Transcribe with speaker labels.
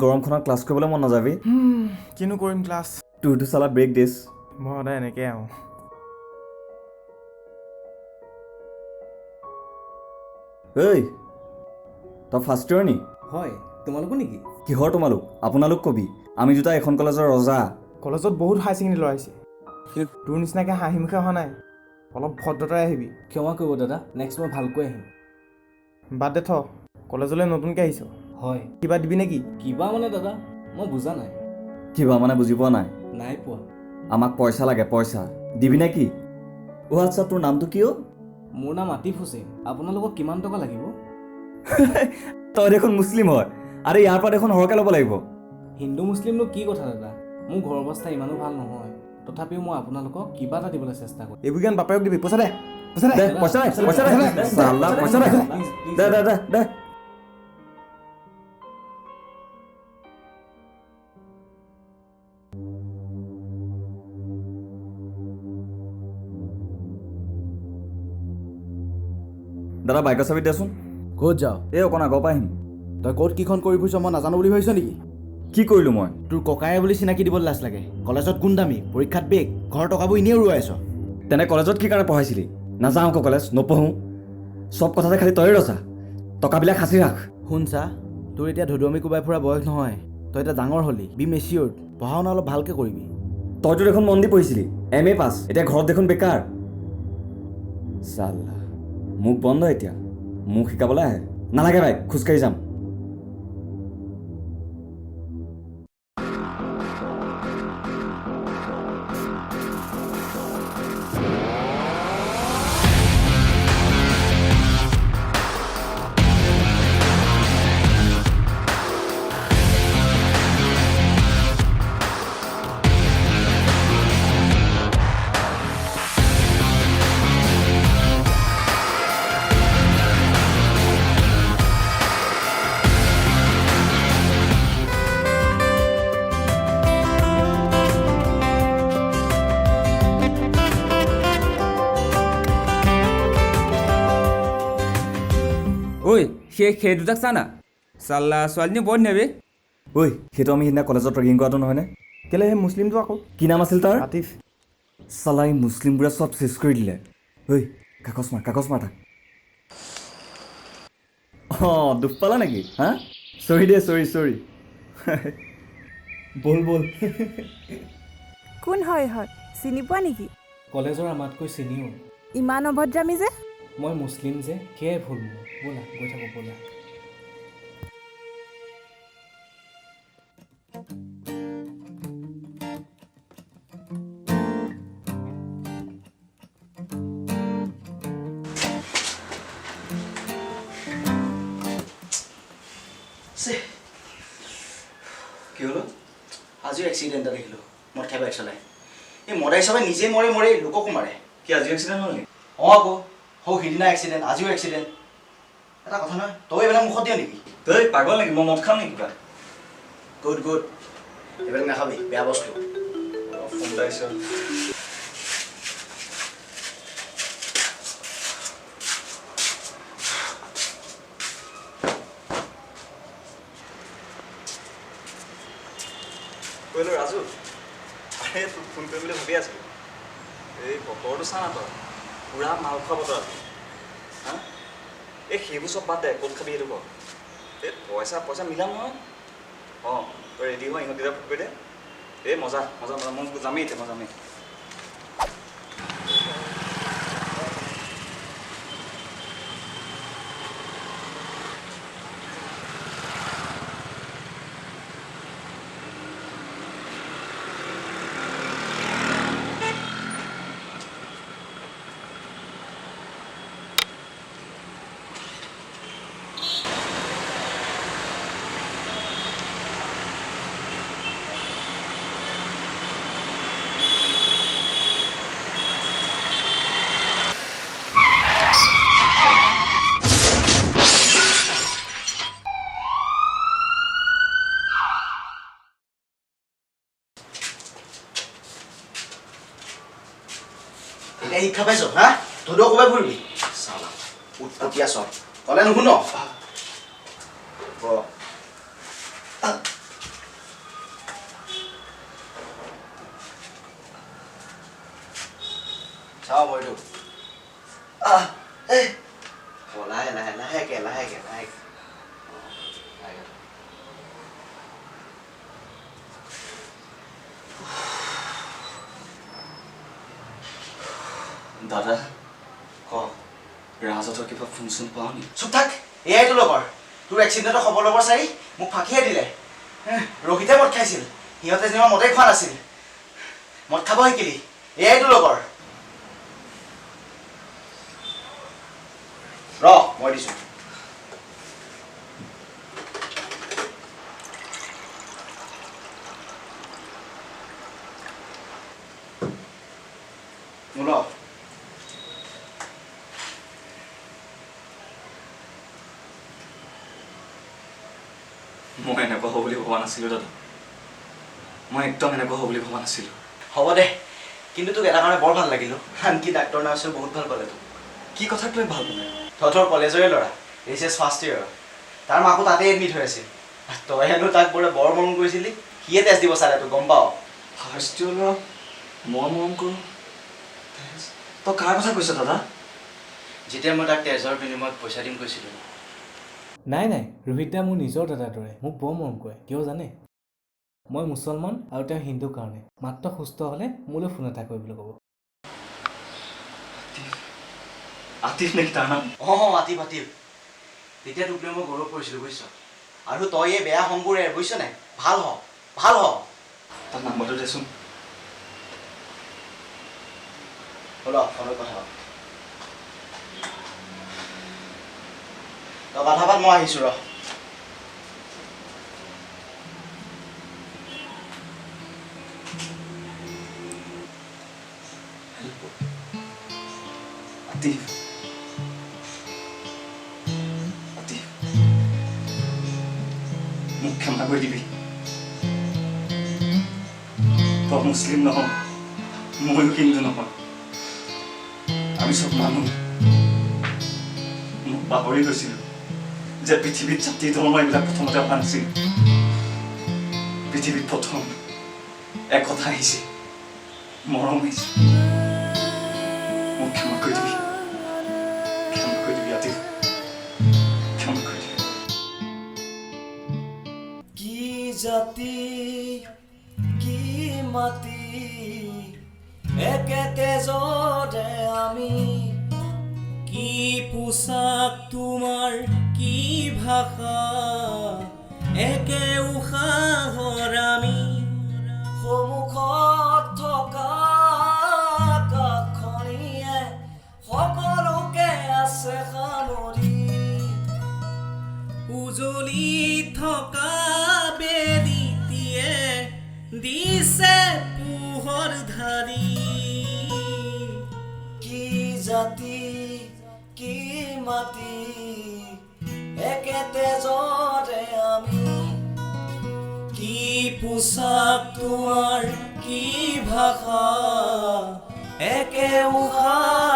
Speaker 1: গৰমখনত class কৰিবলৈ মন নাযাবি
Speaker 2: কিনো কৰিম ক্লাছ
Speaker 1: তোৰতো চালা ব্ৰেক দিছ
Speaker 2: মই সদায় এনেকৈ আহোঁ
Speaker 1: ঐ তই ফাৰ্ষ্ট ইয়েৰ নি
Speaker 3: হয় তোমালোকো নেকি
Speaker 1: কিহৰ তোমালোক আপোনালোক কবি আমি দুটা এখন কলেজৰ ৰজা
Speaker 2: কলেজত বহুত হাই ছেকেণ্ডেৰী ল'ৰা আহিছে কিন্তু তোৰ নিচিনাকৈ হাঁহি মুখে অহা নাই অলপ ভদ্ৰতাৰে আহিবি
Speaker 3: ক্ষমা কৰিব দাদা নেক্সট মই ভালকৈ আহিম
Speaker 2: বাদ দে থ কলেজলৈ নতুনকৈ আহিছ
Speaker 3: হয়
Speaker 2: কিবা দিবি নেকি
Speaker 3: কিবা মানে দাদা মই বুজা নাই
Speaker 1: কিবা মানে বুজি পোৱা নাই
Speaker 3: নাই পোৱা
Speaker 1: আমাক পইচা লাগে পইচা দিবি নে কি অ' আচ্ছা তোৰ নামটো কি অ'
Speaker 3: মোৰ নাম আতিফ হুছেইন আপোনালোকক কিমান টকা লাগিব
Speaker 1: তই দেখোন মুছলিম হয় আৰে ইয়াৰ পৰা দেখোন সৰহকৈ ল'ব লাগিব
Speaker 3: হিন্দু মুছলিমনো কি কথা দাদা মোৰ ঘৰৰ অৱস্থা ইমানো ভাল নহয় তথাপিও মই আপোনালোকক কিবা এটা দিবলৈ চেষ্টা কৰিম
Speaker 2: এইবোৰ জ্ঞান বাপেৰক দিবি পইচা দে পইচা দে
Speaker 1: দে পইচা দে পইচা দে চাল্লা পইচা দে দে দে দে দে দাদা বাইকৰ চাবি দেচোন
Speaker 3: ক'ত যাওঁ
Speaker 1: এই অকণ আগৰ পৰা আহিম
Speaker 3: তই ক'ত কিখন কৰি ফুৰিছ মই নাজানো বুলি ভাবিছ নেকি
Speaker 1: কি কৰিলোঁ মই
Speaker 3: তোৰ ককায়ে বুলি চিনাকি দিবলৈ লাজ লাগে কলেজত কোন দামী পৰীক্ষাত বেগ ঘৰৰ টকাবোৰ এনেই উৰুৱাইছ
Speaker 1: তেনে কলেজত কি কাৰণে পঢ়াইছিলি নাযাওঁ আকৌ কলেজ নপঢ়োঁ চব কথাতে খালি তই ৰজা টকাবিলাক সাঁচি ৰাখ
Speaker 3: শুন চা তোৰ এতিয়া ধুদুৱামি কোবাই ফুৰা বয়স নহয় তই এতিয়া ডাঙৰ হ'লি বি মেচিয়ৰ্ড পঢ়া শুনা অলপ ভালকৈ কৰিবি
Speaker 1: তইতো দেখোন মন দি পঢ়িছিলি MA পাছ এতিয়া ঘৰত দেখোন বেকাৰ চাল্লা মোক বন্ধ এতিয়া মোক শিকাবলৈ আহে নালাগে ভাই খোজকাঢ়ি যাম
Speaker 4: ঐ সেই দুটাক চা না চাল্লা ছোৱালীজনী বৰ নেবে
Speaker 1: ঐ সেইটো আমি সিদিনা কলেজত ৰেগিং কৰাটো নহয়নে
Speaker 2: কেলৈ সেই মুছলিমটো আকৌ
Speaker 1: কি নাম আছিল তাৰ
Speaker 2: আতিফ
Speaker 1: চালা এই মুছলিমবোৰে চব চেছ কৰি দিলে ঐ কাগজ মাৰ তাক অঁ দুখ পালা নেকি হা চৰি দে চৰি
Speaker 2: বল
Speaker 5: কোন হয় ইহঁত চিনি পোৱা নেকি
Speaker 3: কলেজৰ আমাতকৈ চিনিয়ৰ
Speaker 5: ইমান অভদ্ৰামী যে
Speaker 3: মই মুছলিম যে সেয়াই ভুল মোৰ ব'লা গৈ থাকোঁ ব'লা
Speaker 6: কি হলো আজিও এক্সিডেণ্ট এটা দেখিলোঁ মদ খাই বাইক চলাই এই মদাই চবে নিজে মৰে লোককো মাৰে
Speaker 1: কি আজি এক্সিডেণ্ট হ'ল নেকি
Speaker 6: অঁ আকৌ সৌ সিদিনা এক্সিডেণ্ট আজিও এক্সিডেণ্ট এটা কথা নহয় তই এইবিলাক মুখত দিয় নেকি
Speaker 1: তই পাগল নেকি মই মদ খাম নেকি কিবা
Speaker 6: গুড এইবিলাক নাখাবি বেয়া বস্তু
Speaker 1: ফোন পাইছ কৈলোঁ ৰাজু আৰে তোক ফোন কৰিম বুলি ভাবি আছিলোঁ এই বতৰটো চা না তই পূৰা মাল খোৱা বতৰ আছে হা এই সেইবোৰ চব বাদ দে ক'ত খাবি সেইটো ক এই পইচা মিলাম নহয় অঁ তই ৰেডি হয় ইহঁত ফোন কৰি দে এই মজা মই যামেই এতিয়া মই যামেই
Speaker 6: এতিয়া শিক্ষা পাইছ হা তহঁতেও ক'বাই ফুৰিবি চালা উৎপতীয়া চব ক'লে নুশুন চাওঁ মই এইটো লাহে লাহে লাহেকে লাহেকে লাহেকে
Speaker 1: দাদা ক ৰাজহঁতৰ কিবা ফোন চোন পাওঁ নি
Speaker 6: চুপ থাক এয়াইতো লগৰ তোৰ এক্সিডেণ্টৰ খবৰ ল'ব চাৰি মোক ফাঁকিয়ে দিলে ৰহিতে মদ খাইছিল সিহঁতে যেনিবা মদেই খোৱা নাছিল মদ খাব শিকিলি এয়াইতো লগৰ ৰ মই দিছোঁ মোৰ ল
Speaker 1: মই এনেকুৱা হ'ব বুলি ভবা নাছিলোঁ দাদা মই একদম এনেকুৱা হ'ব বুলি ভবা নাছিলোঁ
Speaker 6: হ'ব দে কিন্তু তোক এটা কাৰণে বৰ ভাল লাগিলোঁ আনকি ডাক্তৰ নাৰ্ছেও বহুত ভাল পালে তোক
Speaker 1: কি কথাক লৈ ভাল পালে
Speaker 6: তহঁতৰ কলেজৰে ল'ৰা HS ফাৰ্ষ্ট ইয়েৰ তাৰ মাকো তাতে এডমিট হৈ আছিল তই হেনো তাক বোলে বৰ মৰম কৰিছিলি সিয়ে টেষ্ট দিব চালে তোক গম পাৱ
Speaker 1: ফাৰ্ষ্ট ইয়েৰ ল'ৰা মই মৰম কৰোঁ তই কাৰ কথা কৈছ দাদা
Speaker 6: যেতিয়া মই তাক তেজৰ বিনিময়ত পইচা দিম কৈছিলোঁ
Speaker 3: নাই নাই ৰোহিত দা মোৰ নিজৰ দাদাৰ দৰে মোক বৰ মৰম কৰে কিয় জানে মই মুছলমান আৰু তেওঁ হিন্দুৰ কাৰণে মাত্ৰ সুস্থ হ'লে মোলৈ ফোন এটা কৰিবলৈ ক'ব
Speaker 1: আতিফ নেকি তাৰ নাম
Speaker 6: আতিফ আতিফ তেতিয়া তোক লৈ মই গৌৰৱ কৰিছিলোঁ বুজিছ আৰু তই এই বেয়া সংবোৰ এৰ বুজিছ নাই ভাল হ
Speaker 1: তাৰ নাম্বাৰটো দেচোন
Speaker 6: হ'ল ফোনত কথা পাত তই কথা পাত মই আহিছোঁ ৰ
Speaker 1: আতিফ আতিফ মোক ক্ষমা কৰি দিবি তই মুছলিম নহয় ময়ো হিন্দু নহয় আমি চব মানুহ মোক পাহৰি গৈছিলোঁ যে পৃথিৱীত জাতি ধৰ্ম এইবিলাক প্ৰথমতে অহা নাছিল পৃথিৱীত প্ৰথম এক কথা আহিছে মৰম আহিছে মোক ক্ষমা কৰি দিবি আতিফ ক্ষমা কৰি দিবি
Speaker 6: কি জাতি কি মাটি একে তেজতে আমি
Speaker 3: কি পোচাক তোমাৰ কি ভাষা একে উশাহৰ আমি
Speaker 6: সন্মুখত থকা কাষখনিয়ে সকলোকে আছে সামৰি
Speaker 3: উজলি থকা বেলিটিয়ে দিছে পোহৰ ধাৰি
Speaker 6: কি জাতি কি মাটি একে তেজতে আমি
Speaker 3: কি পোচাক তোমাৰ কি ভাষা একে উশাহ